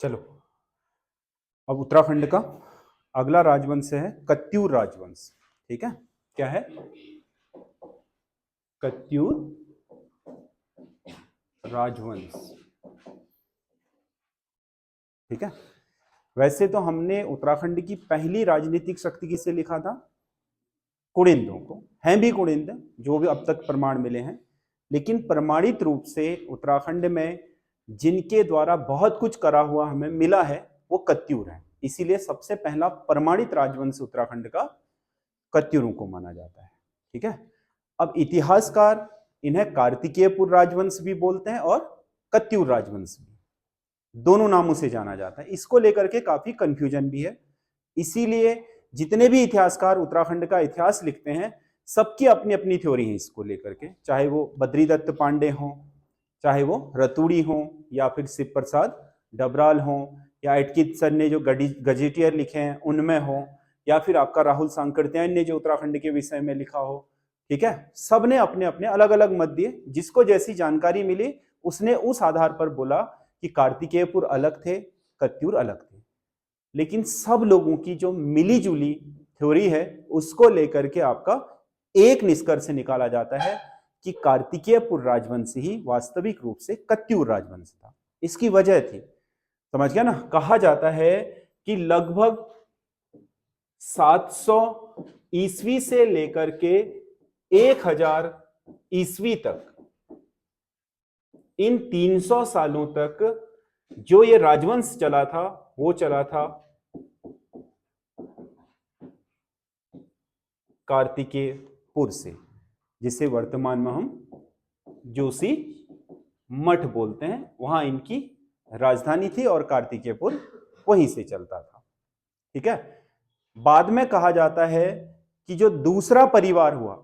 चलो, अब उत्तराखंड का अगला राजवंश है कत्यूर राजवंश। ठीक है, क्या है? कत्यूर राजवंश। ठीक है, वैसे तो हमने उत्तराखंड की पहली राजनीतिक शक्ति किसे लिखा था? कुणिंदों को। हैं भी कुणिंद जो भी अब तक प्रमाण मिले हैं, लेकिन प्रमाणित रूप से उत्तराखंड में जिनके द्वारा बहुत कुछ करा हुआ हमें मिला है वो कत्यूर है। इसीलिए सबसे पहला प्रमाणित राजवंश उत्तराखंड का कत्यूरों को माना जाता है। ठीक है, अब इतिहासकार इन्हें कार्तिकेयपुर राजवंश भी बोलते हैं और कत्यूर राजवंश भी, दोनों नामों से जाना जाता है। इसको लेकर के काफी कंफ्यूजन भी है, इसीलिए जितने भी इतिहासकार उत्तराखंड का इतिहास लिखते हैं सबकी अपनी अपनी थ्योरी है इसको लेकर के, चाहे वो बद्रीदत्त पांडे हों, चाहे वो रतूड़ी हों, या फिर शिव प्रसाद डबराल हों, या एटकिंसन ने जो गजेटियर लिखे हैं उनमें हो, या फिर आपका राहुल सांकृत्यायन ने जो उत्तराखंड के विषय में लिखा हो। ठीक है, सबने अपने अपने अलग अलग मत दिए, जिसको जैसी जानकारी मिली उसने उस आधार पर बोला कि कार्तिकेयपुर अलग थे, कत्यूर अलग थे। लेकिन सब लोगों की जो मिली जुली थ्योरी है उसको लेकर के आपका एक निष्कर्ष निकाला जाता है कि कार्तिकेयपुर राजवंश ही वास्तविक रूप से कत्यूर राजवंश था। इसकी वजह थी, समझ गया ना? कहा जाता है कि लगभग 700 ईस्वी से लेकर के 1000 ईस्वी तक, इन 300 सालों तक जो ये राजवंश चला था वो चला था कार्तिकेयपुर से, जिसे वर्तमान में हम जोशी मठ बोलते हैं। वहां इनकी राजधानी थी और कार्तिकेयपुर वहीं से चलता था। ठीक है, बाद में कहा जाता है कि जो दूसरा परिवार हुआ,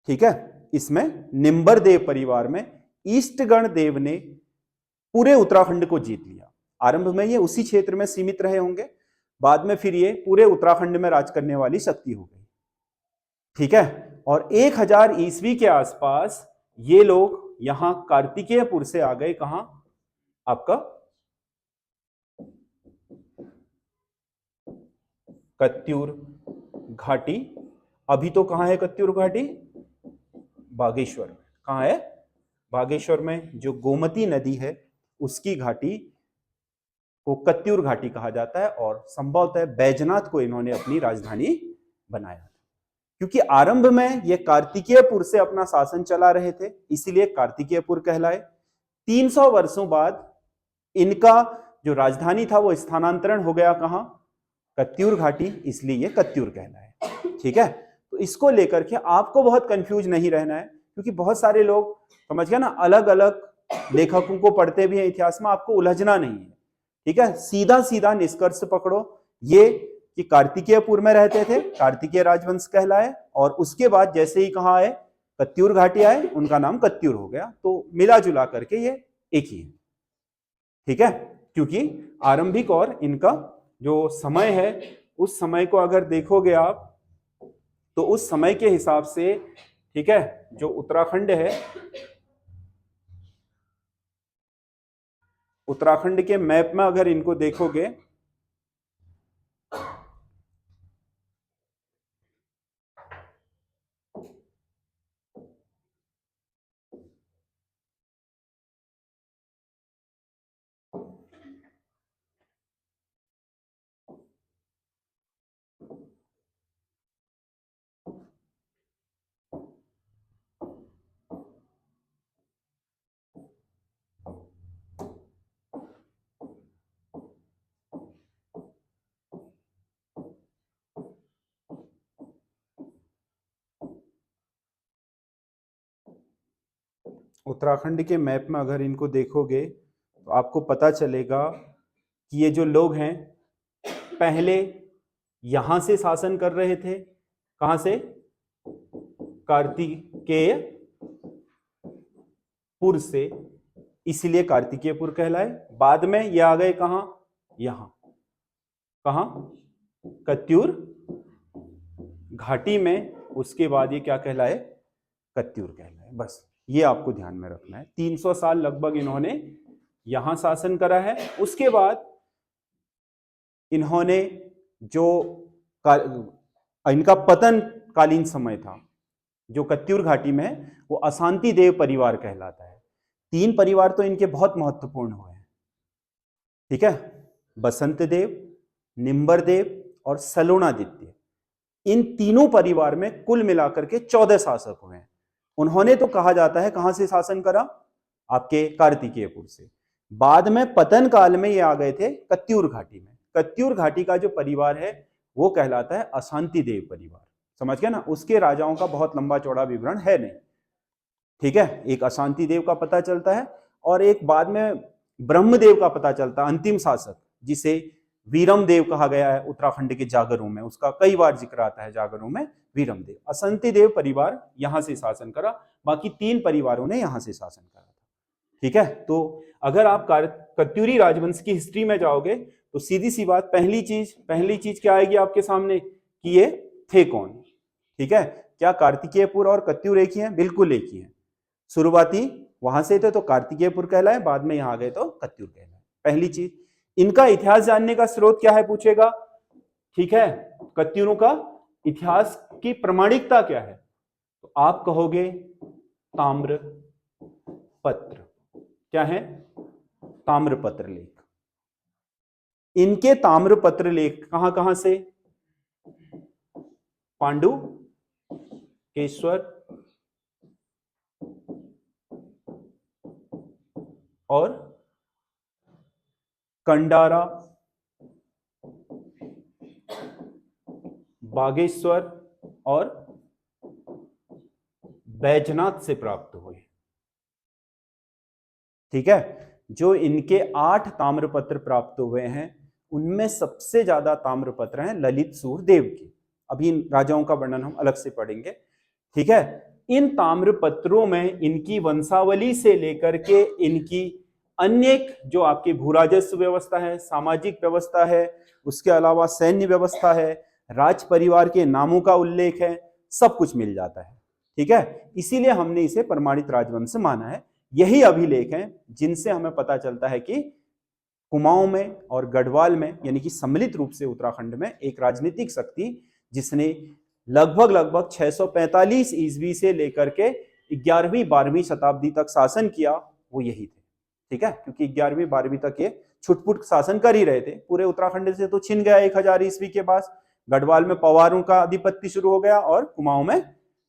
ठीक है, इसमें निम्बर देव परिवार में ईष्टगण देव ने पूरे उत्तराखंड को जीत लिया। आरंभ में ये उसी क्षेत्र में सीमित रहे होंगे, बाद में फिर ये पूरे उत्तराखंड में राज करने वाली शक्ति हो गई। ठीक है, और 1000 ईस्वी के आसपास ये लोग यहां कार्तिकेयपुर से आ गए। कहां? आपका कत्यूर घाटी। अभी तो कहां है कत्यूर घाटी? बागेश्वर में। कहां है? बागेश्वर में। जो गोमती नदी है उसकी घाटी को कत्यूर घाटी कहा जाता है, और संभवतः बैजनाथ को इन्होंने अपनी राजधानी बनाया, क्योंकि आरंभ में ये कार्तिकेयपुर से अपना शासन चला रहे थे, इसीलिए कार्तिकेयपुर कहलाए। 300 वर्षों बाद इनका जो राजधानी था वो स्थानांतरण हो गया। कहां? कत्यूर घाटी, इसलिए ये कत्यूर कहलाए। ठीक है, तो इसको लेकर के आपको बहुत कंफ्यूज नहीं रहना है, क्योंकि बहुत सारे लोग, समझ गया ना, अलग अलग लेखकों को पढ़ते भी हैं इतिहास में, आपको उलझना नहीं है। ठीक है, सीधा सीधा निष्कर्ष पकड़ो ये कि कार्तिकेयपुर में रहते थे, कार्तिकेय राजवंश कहलाए, और उसके बाद जैसे ही कहां आए, कत्यूर घाटी आए, उनका नाम कत्यूर हो गया। तो मिला जुला करके ये एक ही है। ठीक है, क्योंकि आरंभिक और इनका जो समय है उस समय को अगर देखोगे आप तो उस समय के हिसाब से, ठीक है, जो उत्तराखंड है, उत्तराखंड के मैप में अगर इनको देखोगे उत्तराखंड के मैप में अगर इनको देखोगे तो आपको पता चलेगा कि ये जो लोग हैं पहले यहां से शासन कर रहे थे। कहां से? कार्तिकेयपुर से, इसलिए कार्तिकेयपुर कहलाए। बाद में ये आ गए कहां? यहां। कहां? कत्यूर घाटी में। उसके बाद ये क्या कहलाए? कत्यूर कहलाए। बस ये आपको ध्यान में रखना है। 300 साल लगभग इन्होंने यहां शासन करा है। उसके बाद इन्होंने जो इनका पतन कालीन समय था जो कत्यूर घाटी में है, वो अशांति देव परिवार कहलाता है। 3 परिवार तो इनके बहुत महत्वपूर्ण हुए हैं, ठीक है, बसंत देव, निम्बर देव और सलोणादित्य। इन तीनों परिवार में कुल मिलाकर के 14 शासक हुए हैं। उन्होंने तो कहा जाता है कहां से शासन करा, आपके कार्तिकेयपुर से। बाद में पतन काल में ये आ गए थे कत्यूर घाटी में। कत्यूर घाटी का जो परिवार है वो कहलाता है अशांति देव परिवार। समझ गया ना, उसके राजाओं का बहुत लंबा चौड़ा विवरण है नहीं, ठीक है। एक अशांति देव का पता चलता है और एक बाद में ब्रह्मदेव का पता चलता है, अंतिम शासक जिसे वीरम देव कहा गया है उत्तराखंड के जागरों में, उसका कई बार जिक्र आता है जागरों में, वीरम देव। अशांति देव परिवार यहां से शासन करा, बाकी 3 परिवारों ने यहां से शासन करा था, ठीक है। तो अगर आप कत्यूरी राजवंश की हिस्ट्री में जाओगे तो सीधी सी बात, पहली चीज क्या आएगी आपके सामने कि ये थे कौन, ठीक है। क्या कार्तिकेयपुर और कत्यूर एक ही हैं? बिल्कुल एक ही हैं। शुरुआती वहां से थे तो कार्तिकेयपुर कहलाए, बाद में यहां गए तो कत्यूर कहलाए। पहली चीज, इनका इतिहास जानने का स्रोत क्या है पूछेगा, ठीक है। कत्यूरों का इतिहास की प्रमाणिकता क्या है, तो आप कहोगे ताम्र पत्र। क्या है? ताम्रपत्र लेख। इनके ताम्रपत्र लेख कहां कहां से? पांडु केश्वर और कंडारा, बागेश्वर और बैजनाथ से प्राप्त हुए, ठीक है। जो इनके 8 ताम्रपत्र प्राप्त हुए हैं उनमें सबसे ज्यादा ताम्रपत्र हैं ललित सूर्यदेव के। अभी इन राजाओं का वर्णन हम अलग से पढ़ेंगे, ठीक है। इन ताम्रपत्रों में इनकी वंशावली से लेकर के इनकी अन्य जो आपकी भूराजस्व व्यवस्था है, सामाजिक व्यवस्था है, उसके अलावा सैन्य व्यवस्था है, राज परिवार के नामों का उल्लेख है, सब कुछ मिल जाता है, ठीक है। इसीलिए हमने इसे प्रमाणित राजवंश माना है। यही अभिलेख हैं जिनसे हमें पता चलता है कि कुमाऊं में और गढ़वाल में, यानी कि सम्मिलित रूप से उत्तराखंड में एक राजनीतिक शक्ति जिसने लगभग 645 ईस्वी से लेकर के 11वीं 12वीं शताब्दी तक शासन किया, वो यही थे, ठीक है। क्योंकि 11वीं 12वीं तक ये छुटपुट शासन कर ही रहे थे। पूरे उत्तराखंड से तो छिन गया 1000 ईस्वी के बाद। गढ़वाल में पवारों का आधिपत्य शुरू हो गया और कुमाऊं में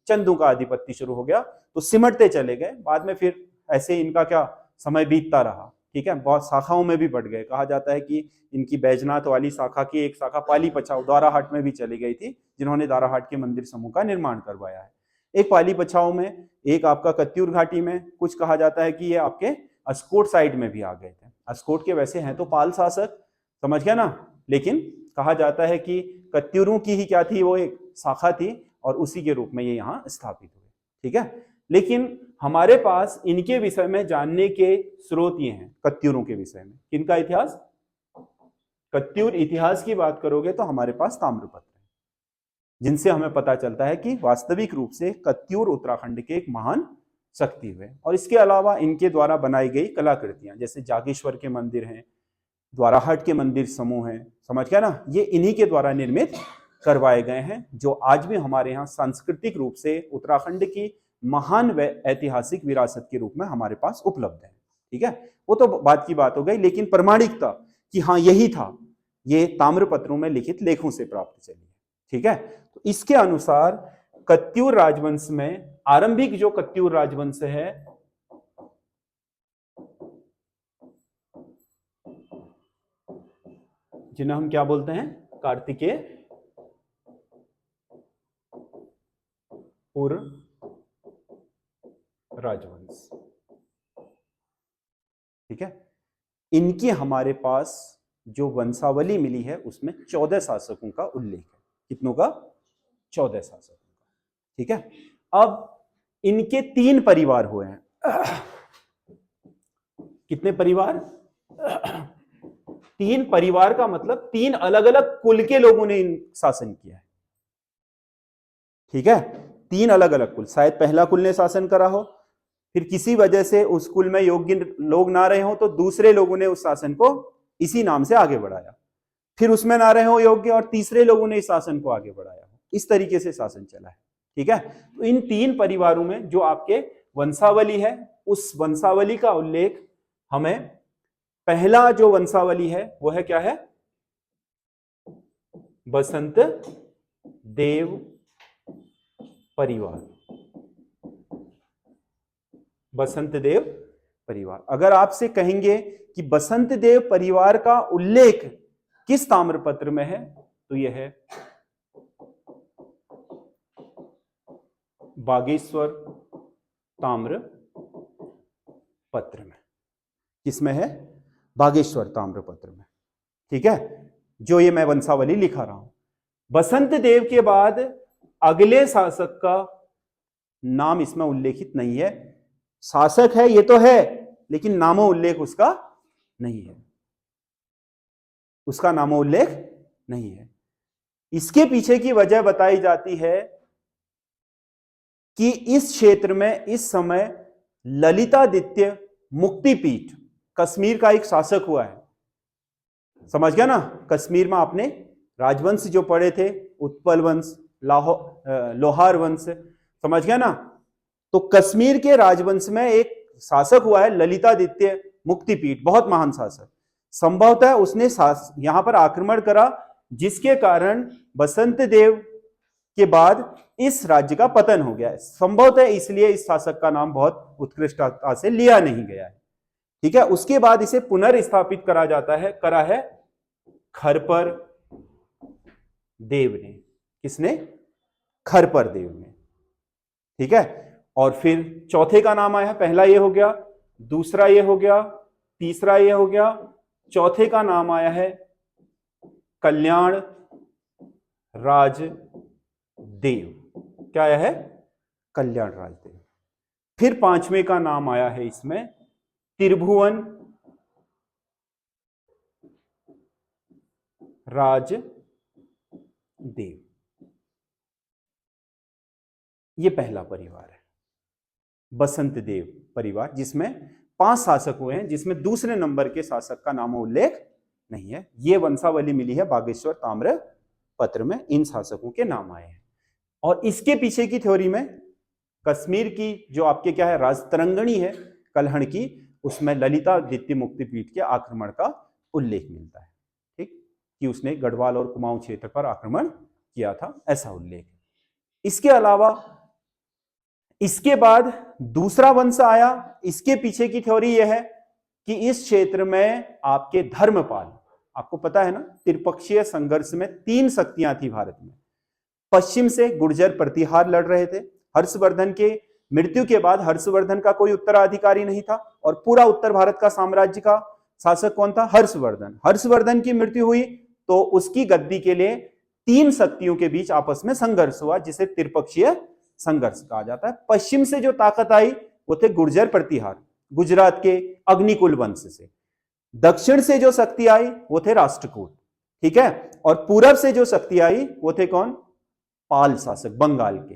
चंदू का आधिपत्य शुरू हो गया, तो सिमटते चले गए। बाद में फिर ऐसे इनका क्या समय बीतता रहा, ठीक है। बहुत शाखाओं में भी बढ़ गए। कहा जाता है कि इनकी बैजनाथ वाली शाखा की एक शाखा पाली पछाऊ द्वाराहाट में भी चली गई थी, जिन्होंने द्वाराहाट के मंदिर समूह का निर्माण करवाया है। एक पाली पछाऊ में, एक आपका कत्यूर घाटी में, कुछ कहा जाता है कि ये आपके अस्कोट साइड में भी आ गए थे। अस्कोट के वैसे हैं तो पाल शासक, समझ गया ना, लेकिन कहा जाता है कि कत्यूरों की ही क्या थी, वो एक शाखा थी और उसी के रूप में ये यहाँ स्थापित हुए, ठीक है। लेकिन हमारे पास इनके विषय में जानने के स्रोत ये हैं, कत्यूरों के विषय में। किनका इतिहास? कत्यूर इतिहास की बात करोगे तो हमारे पास ताम्रपत्र है, जिनसे हमें पता चलता है कि वास्तविक रूप से कत्यूर उत्तराखंड के एक महान शक्ति हुए। और इसके अलावा इनके द्वारा बनाई गई कलाकृतियां, जैसे जागेश्वर के मंदिर हैं, द्वाराहाट के मंदिर समूह हैं, समझ गया ना, ये इन्हीं के द्वारा निर्मित करवाए गए हैं, जो आज भी हमारे यहाँ सांस्कृतिक रूप से उत्तराखंड की महान व ऐतिहासिक विरासत के रूप में हमारे पास उपलब्ध है, ठीक है। वो तो बात की बात हो गई, लेकिन प्रमाणिकता कि हाँ यही था, ये ताम्रपत्रों में लिखित लेखों से प्राप्त चली है, ठीक है। तो इसके अनुसार कत्यूर राजवंश में आरंभिक जो कत्यूर राजवंश है, जिन्हें हम क्या बोलते हैं, कार्तिकेय राजवंश, ठीक है। इनकी हमारे पास जो वंशावली मिली है उसमें 14 शासकों का उल्लेख है। कितनों का? 14 शासकों का, ठीक है। अब इनके 3 परिवार हुए हैं। कितने परिवार? 3 परिवार का मतलब 3 अलग अलग कुल के लोगों ने शासन किया है, ठीक है। 3 अलग अलग कुल, शायद पहला कुल ने शासन करा हो, फिर किसी वजह से उस कुल में योग्य लोग ना रहे हो तो दूसरे लोगों ने उस शासन को इसी नाम से आगे बढ़ाया, फिर उसमें ना रहे हो योग्य और तीसरे लोगों ने इस शासन को आगे बढ़ाया। इस तरीके से शासन चला है। ठीक है, तो इन तीन परिवारों में जो आपके वंशावली है, उस वंशावली का उल्लेख हमें, पहला जो वंशावली है वो है क्या है, बसंत देव परिवार। बसंत देव परिवार। अगर आपसे कहेंगे कि बसंत देव परिवार का उल्लेख किस ताम्रपत्र में है, तो यह है बागेश्वर ताम्र पत्र में। किसमें है, बागेश्वर ताम्र पत्र में। ठीक है, जो ये मैं वंशावली लिखा रहा हूं। बसंत देव के बाद अगले शासक का नाम इसमें उल्लेखित नहीं है। शासक है ये तो है, लेकिन नामो उल्लेख उसका नहीं है, उसका नामो उल्लेख नहीं है। इसके पीछे की वजह बताई जाती है कि इस क्षेत्र में इस समय ललितादित्य मुक्तिपीठ, कश्मीर का एक शासक हुआ है। समझ गया ना, कश्मीर में आपने राजवंश जो पढ़े थे, उत्पल वंश, लोहार वंश, समझ गया ना। तो कश्मीर के राजवंश में एक शासक हुआ है ललितादित्य मुक्तिपीठ, बहुत महान शासक। संभवतः उसने यहां पर आक्रमण करा, जिसके कारण बसंत देव के बाद इस राज्य का पतन हो गया है। संभवतः इसलिए इस शासक का नाम बहुत उत्कृष्टता से लिया नहीं गया है। ठीक है, उसके बाद इसे पुनर्स्थापित करा है खरपर देव ने। किसने, खरपर देव ने। ठीक है, और फिर चौथे का नाम आया, पहला ये हो गया, दूसरा ये हो गया, तीसरा ये हो गया, चौथे का नाम आया है कल्याण राज देव। क्या आया है, कल्याण राज देव। फिर पांचवें का नाम आया है इसमें त्रिभुवन राज देव। ये पहला परिवार है, बसंत देव परिवार, जिसमें 5 शासक हुए हैं, जिसमें दूसरे नंबर के शासक का नाम उल्लेख नहीं है। ये वंशावली मिली है बागेश्वर ताम्र पत्र में, इन शासकों के नाम आए हैं। और इसके पीछे की थ्योरी में कश्मीर की जो आपके क्या है, राजतरंगणी है कलहण की, उसमें ललितादित्य मुक्तिपीठ के आक्रमण का उल्लेख मिलता है। ठीक, कि उसने गढ़वाल और कुमाऊं क्षेत्र पर आक्रमण किया था, ऐसा उल्लेख। इसके अलावा इसके बाद दूसरा वंश आया। इसके पीछे की थ्योरी यह है कि इस क्षेत्र में आपके धर्मपाल, आपको पता है ना, त्रिपक्षीय संघर्ष में 3 शक्तियां थी भारत में। पश्चिम से गुर्जर प्रतिहार लड़ रहे थे। हर्षवर्धन के मृत्यु के बाद हर्षवर्धन का कोई उत्तराधिकारी नहीं था, और पूरा उत्तर भारत का साम्राज्य का शासक कौन था, हर्षवर्धन। हर्षवर्धन की मृत्यु हुई तो उसकी गद्दी के लिए 3 शक्तियों के बीच आपस में संघर्ष हुआ, जिसे त्रिपक्षीय संघर्ष कहा जाता है। पश्चिम से जो ताकत आई वो थे गुर्जर प्रतिहार, गुजरात के अग्निकुल वंश से। दक्षिण से जो शक्ति आई वो थे राष्ट्रकूट। ठीक है, और पूरब से जो शक्ति आई वो थे कौन, पाल शासक, बंगाल के।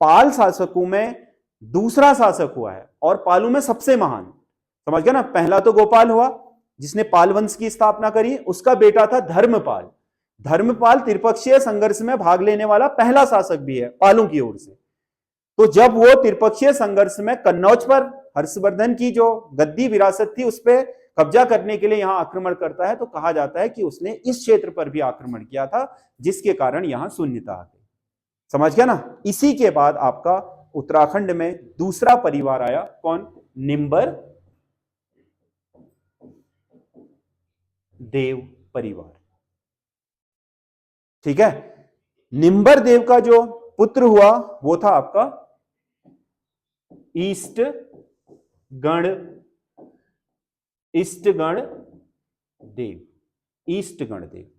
पाल शासकों में दूसरा शासक हुआ है, और पालों में सबसे महान, समझ गया ना। पहला तो गोपाल हुआ जिसने पाल वंश की स्थापना करी, उसका बेटा था धर्मपाल। धर्मपाल त्रिपक्षीय संघर्ष में भाग लेने वाला पहला शासक भी है पालों की ओर से। तो जब वो त्रिपक्षीय संघर्ष में कन्नौज पर हर्षवर्धन की जो गद्दी विरासत थी उस पर कब्जा करने के लिए यहां आक्रमण करता है, तो कहा जाता है कि उसने इस क्षेत्र पर भी आक्रमण किया था, जिसके कारण यहां शून्यता आ गई। समझ गया ना। इसी के बाद आपका उत्तराखंड में दूसरा परिवार आया, कौन, निंबर देव परिवार। ठीक है, निंबर देव का जो पुत्र हुआ वो था आपका ईष्टगण देव, ईष्टगण देव।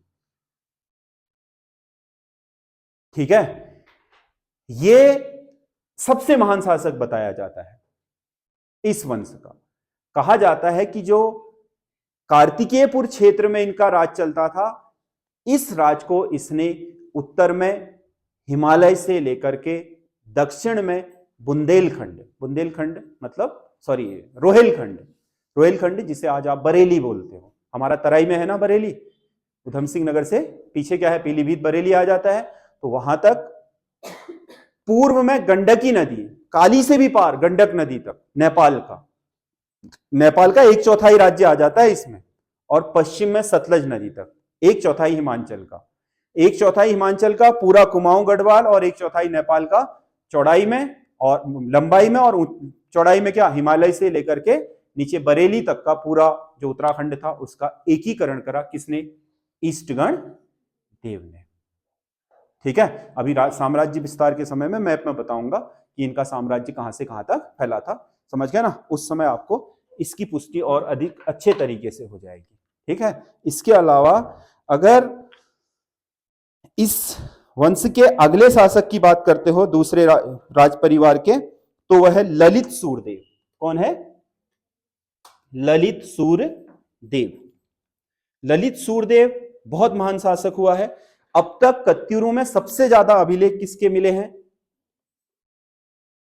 ठीक है, ये सबसे महान शासक बताया जाता है इस वंश का। कहा जाता है कि जो कार्तिकेयपुर क्षेत्र में इनका राज चलता था, इस राज को इसने उत्तर में हिमालय से लेकर के दक्षिण में बुंदेलखंड, बुंदेलखंड मतलब सॉरी रोहेलखंड, रोहेलखंड जिसे आज आप बरेली बोलते हो, हमारा तराई में है ना बरेली, उधम सिंह नगर से पीछे क्या है पीलीभीत बरेली आ जाता है, तो वहां तक पूर्व में गंडकी नदी, काली से भी पार गंडक नदी तक, नेपाल का 1/4 राज्य आ जाता है इसमें, और पश्चिम में सतलज नदी तक 1/4 हिमाचल का, 1/4 हिमाचल का पूरा कुमाऊं गढ़वाल, और 1/4 नेपाल का चौड़ाई में और लंबाई में, और चौड़ाई में क्या हिमालय से लेकर के नीचे बरेली तक का पूरा जो उत्तराखंड था उसका एकीकरण करा किसने? ईस्टगण देव ने। ठीक है, अभी साम्राज्य विस्तार के समय में मैप में बताऊंगा कि इनका साम्राज्य कहां से कहां तक फैला था, समझ गया ना? उस समय आपको इसकी पुष्टि और अधिक अच्छे तरीके से हो जाएगी। ठीक है, इसके अलावा अगर इस वंश के अगले शासक की बात करते हो दूसरे राज परिवार के, तो वह है ललित सूर्यदेव। कौन है? ललित सूर्यदेव। ललित सूर्यदेव बहुत महान शासक हुआ है। अब तक कत्यूरों में सबसे ज्यादा अभिलेख किसके मिले हैं?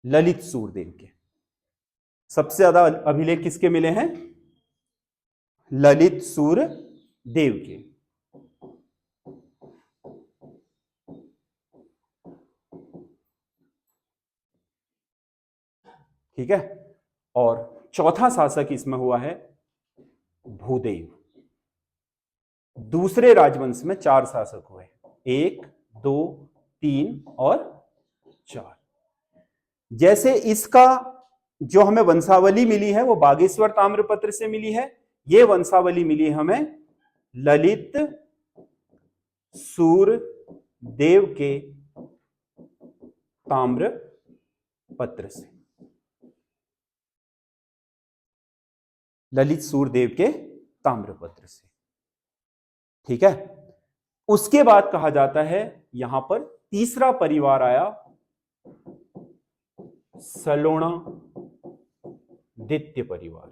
ललित सूर्यदेव के। सबसे ज्यादा अभिलेख किसके मिले हैं? ललित सूर्यदेव के। ठीक है, और चौथा शासक इसमें हुआ है भूदेव। दूसरे राजवंश में 4 शासक हुए, 1, 2, 3 और 4। जैसे इसका जो हमें वंशावली मिली है वो बागेश्वर ताम्रपत्र से मिली है, ये वंशावली मिली हमें ललित सूर्यदेव के ताम्रपत्र से, ललित सूर्यदेव के ताम्रपत्र से। ठीक है, उसके बाद कहा जाता है यहां पर तीसरा परिवार आया सलोणादित्य परिवार।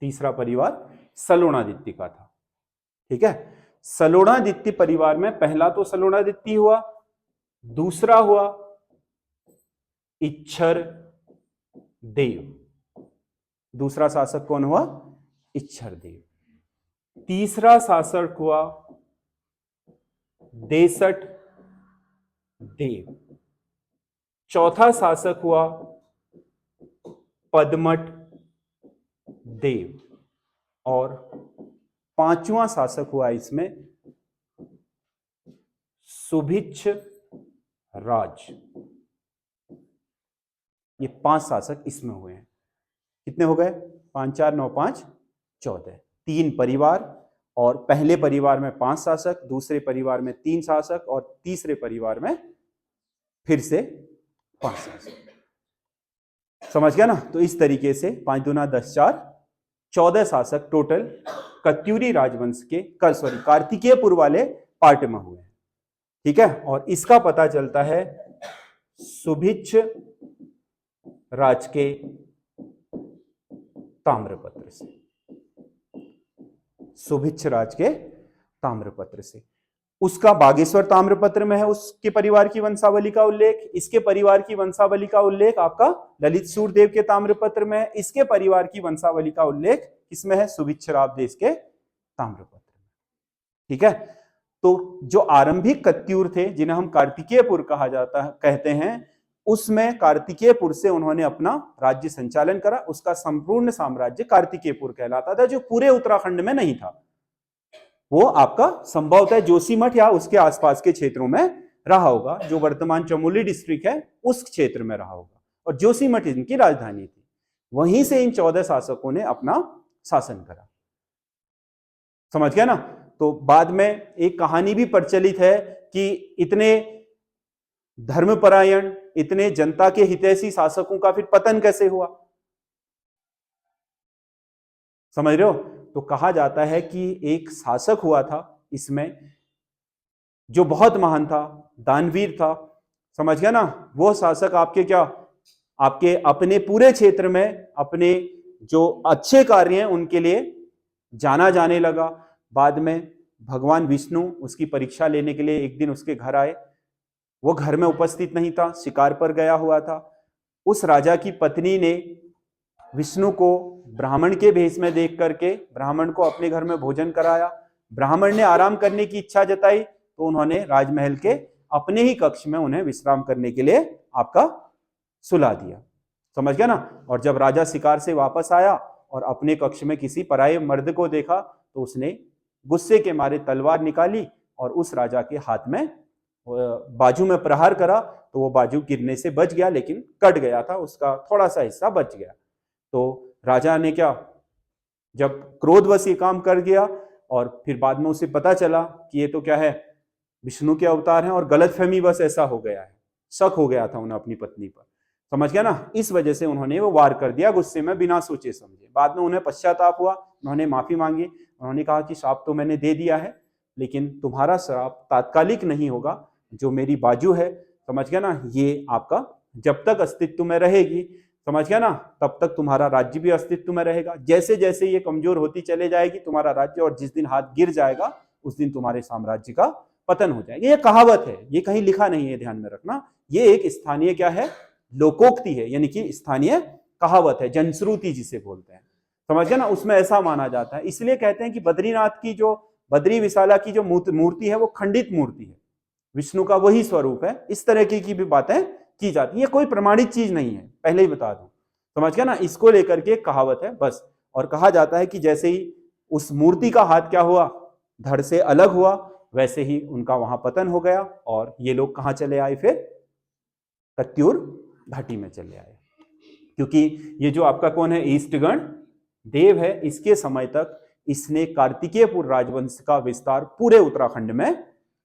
तीसरा परिवार सलोणादित्य का था। ठीक है, सलोणादित्य परिवार में पहला तो सलोणादित्य हुआ, दूसरा हुआ इच्छर देव। दूसरा शासक कौन हुआ? इच्छर देव। तीसरा शासक हुआ देसठ देव। चौथा शासक हुआ पदमठ देव, और 5वां शासक हुआ इसमें सुभिच्छ राज। ये 5 शासक इसमें हुए हैं। कितने हो गए? 5 4 9 5 14। 3 परिवार, और पहले परिवार में 5 शासक, दूसरे परिवार में 3 शासक, और तीसरे परिवार में फिर से 5 शासक। समझ गया ना? तो इस तरीके से 5 दूना 10 4 14 शासक टोटल कत्यूरी राजवंश के कार्तिकेयपुर वाले पार्ट में हुए हैं। ठीक है, और इसका पता चलता है सुभिच्छ राज के ताम्रपत्र से। सुभिच्छ राज के ताम्रपत्र से। उसका बागेश्वर ताम्रपत्र में है उसके परिवार की वंशावली का उल्लेख, इसके परिवार की वंशावली का उल्लेख आपका ललित सूर्यदेव के ताम्रपत्र में है, इसके परिवार की वंशावली का उल्लेख किसमें है? सुभिच्छ राज देश के ताम्रपत्र में। ठीक है, तो जो आरंभिक कत्यूर थे जिन्हें हम कार्तिकेयपुर कहा जाता है कहते हैं, उसमें कार्तिकेयपुर से उन्होंने अपना राज्य संचालन करा। उसका संपूर्ण साम्राज्य कार्तिकेयपुर कहलाता था, जो पूरे उत्तराखंड में नहीं था। वो आपका संभवतः जोशीमठ या उसके आसपास के क्षेत्रों में रहा होगा, जो वर्तमान चमोली डिस्ट्रिक्ट है उस क्षेत्र में रहा होगा, और जोशीमठ इनकी राजधानी थी। वहीं से इन 14 शासकों ने अपना शासन करा। समझ गया ना? तो बाद में एक कहानी भी प्रचलित है कि इतने धर्मपरायण, इतने जनता के हितैषी शासकों का फिर पतन कैसे हुआ? समझ रहे हो? तो कहा जाता है कि एक शासक हुआ था इसमें जो बहुत महान था, दानवीर था। समझ गया ना? वो शासक आपके क्या, आपके अपने पूरे क्षेत्र में अपने जो अच्छे कार्य हैं उनके लिए जाना जाने लगा। बाद में भगवान विष्णु उसकी परीक्षा लेने के लिए एक दिन उसके घर आए। वो घर में उपस्थित नहीं था, शिकार पर गया हुआ था। उस राजा की पत्नी ने विष्णु को ब्राह्मण के भेष में देख करके ब्राह्मण को अपने घर में भोजन कराया। ब्राह्मण ने आराम करने की इच्छा जताई तो उन्होंने राजमहल के अपने ही कक्ष में उन्हें विश्राम करने के लिए आपका सुला दिया। समझ गया ना। और जब राजा शिकार से वापस आया और अपने कक्ष में किसी पराये मर्द को देखा तो उसने गुस्से के मारे तलवार निकाली और उस राजा के हाथ में बाजू में प्रहार करा तो वो बाजू गिरने से बच गया, लेकिन कट गया था, उसका थोड़ा सा हिस्सा बच गया। तो राजा ने क्या, जब क्रोधवश ये काम कर गया और फिर बाद में उसे पता चला कि ये तो क्या है, विष्णु के अवतार हैं, और गलतफहमी बस ऐसा हो गया है, शक हो गया था उन्हें अपनी पत्नी पर। समझ गया ना। इस वजह से उन्होंने वो वार कर दिया गुस्से में, बिना सोचे समझे। बाद में उन्हें पश्चाताप हुआ, उन्होंने माफी मांगी। उन्होंने कहा कि श्राप तो मैंने दे दिया है, लेकिन तुम्हारा श्राप तात्कालिक नहीं होगा। जो मेरी बाजू है, समझ गया ना, ये आपका जब तक अस्तित्व में रहेगी, समझ गया ना, तब तक तुम्हारा राज्य भी अस्तित्व में रहेगा। जैसे जैसे ये कमजोर होती चले जाएगी तुम्हारा राज्य, और जिस दिन हाथ गिर जाएगा उस दिन तुम्हारे साम्राज्य का पतन हो जाएगा। ये कहावत है, ये कहीं लिखा नहीं है, ध्यान में रखना। ये एक स्थानीय क्या है, लोकोक्ति है, यानी कि स्थानीय कहावत है, जनश्रुति जिसे बोलते हैं। समझ गया ना। उसमें ऐसा माना जाता है। इसलिए कहते हैं कि बद्रीनाथ की जो बद्री विशाला की जो मूर्ति है वो खंडित मूर्ति है, विष्णु का वही स्वरूप है। इस तरह की भी बातें की जाती है, कोई प्रमाणित चीज नहीं है, पहले ही बता दूं। समझ गया ना। इसको लेकर के एक कहावत है बस। और कहा जाता है कि जैसे ही उस मूर्ति का हाथ क्या हुआ, धड़ से अलग हुआ, वैसे ही उनका वहां पतन हो गया और ये लोग कहां चले आए, फिर कत्यूर घाटी में चले आए। क्योंकि ये जो आपका कौन है, ईष्टगण देव है, इसके समय तक इसने कार्तिकेयपुर राजवंश का विस्तार पूरे उत्तराखंड में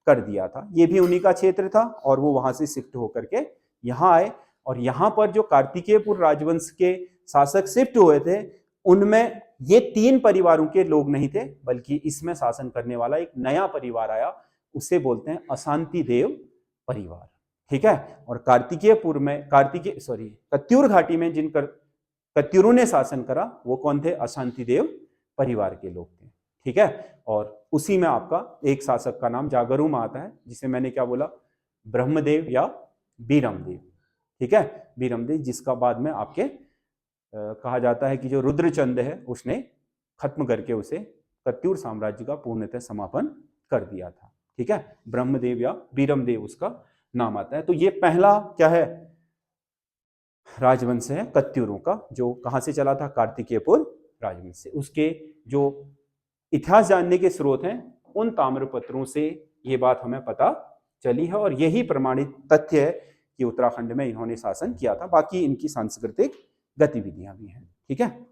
कर दिया था। ये भी उन्हीं का क्षेत्र था और वो वहां से शिफ्ट होकर के यहाँ आए। और यहाँ पर जो कार्तिकेयपुर राजवंश के शासक शिफ्ट हुए थे, उनमें ये 3 परिवारों के लोग नहीं थे, बल्कि इसमें शासन करने वाला एक नया परिवार आया, उसे बोलते हैं अशांति देव परिवार। ठीक है। और कार्तिकेयपुर में कत्यूर घाटी में जिन कत्यूरों ने शासन करा वो कौन थे, अशांति देव परिवार के लोग थे। ठीक है। और उसी में आपका एक शासक का नाम जागरूम आता है, जिसे मैंने क्या बोला, ब्रह्मदेव या बीरमदेव। ठीक है, बीरमदेव, जिसका बाद में आपके कहा जाता है कि जो रुद्रचंद है उसने खत्म करके उसे कत्यूर साम्राज्य का पूर्णतः समापन कर दिया था। ठीक है, ब्रह्मदेव या बीरमदेव उसका नाम आता है। तो ये पहला क्या है, राजवंश है कत्यूरों का, जो कहां से चला था, कार्तिकेयपुर राजवंश से। उसके जो इतिहास जानने के स्रोत हैं, उन ताम्रपत्रों से ये बात हमें पता चली है, और यही प्रमाणित तथ्य है कि उत्तराखंड में इन्होंने शासन किया था। बाकी इनकी सांस्कृतिक गतिविधियां भी हैं। ठीक है।